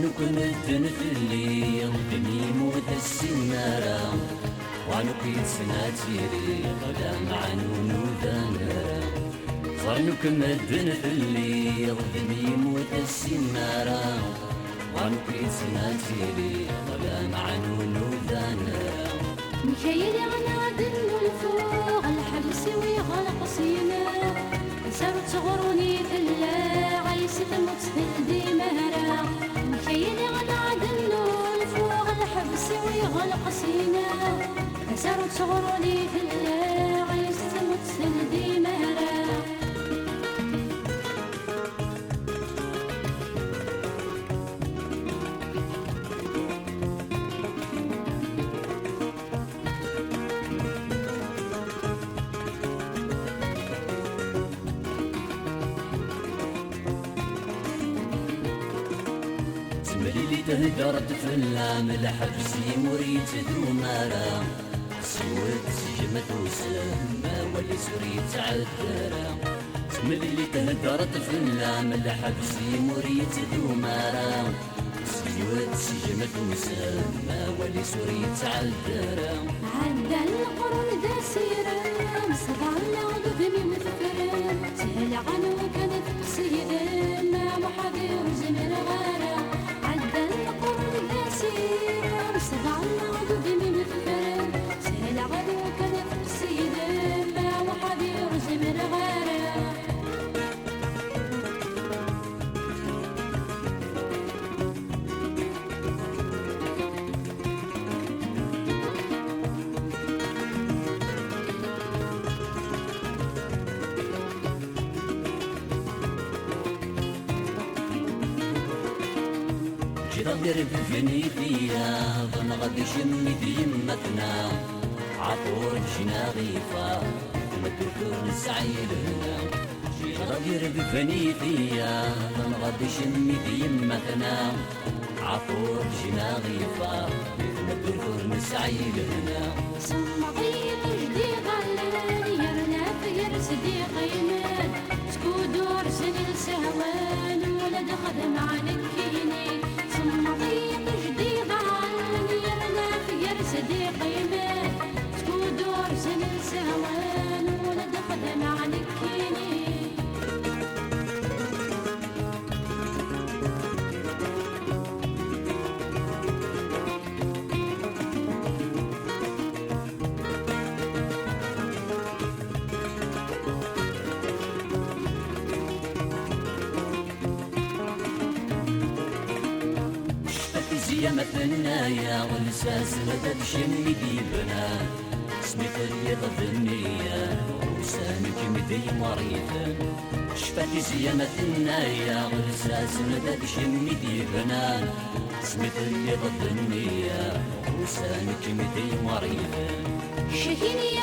ظنك مدن في الليل بني موت السنارة وعنك يتسناتيري غدا مع نونو ذانرة ظنك مدن في الليل بني موت السنارة وعنك يتسناتيري غدا مع نونو ذانرة مكيلي غنادن الفوق الحبس ويغلق سينا سارت صغروني ثلا عيسى تموت تهدي مهرة مكيلي غنادن الفوق الحبس ويغلق سينا سارت صغروني ثلا عيسى تموت تهدي مهرة ملي تهدرت في اللام الحبسي مريت دومارا سوت سجمت وسلم ولي سوري تعذرا ملي تهدرت في اللام الحبسي مريت دومارا سوت سجمت وسلم ولي سوري تعذرا عدى القرن دا سيرا صدع العود بمي مثفرا سهل عنو كانت قصيدة ما محاضر زمن غارة عدى القرن دا سيرا صدع العود بمي مثفرا سهل عنو كانت قصيدة ما محاضر زمن غارة ضرب فينيفيا ظن غادي شمي يمتنا عطور جينا غيفا مدوكور نسعيل هنا ضرب فينيفيا ظن غادي شمي يمتنا عطور جينا غيفا مدوكور نسعيل هنا صمغي جدي غلال يرنا في يرسدي قيمان سكودور سنين سهوان ولد خدم عليك كيني صمغي جدي غلال يرنا في يرسدي قيمان سكودور سنين سهوان ولد خدم عليك كيني يا مثنايا والساس مدد شمي ديبنا اسمي فريض الدنيا وسامك مدي مريضا شفاتي زي مثنايا والساس مدد شمي ديبنا اسمي فريض الدنيا وسامك مدي مريضا شهيني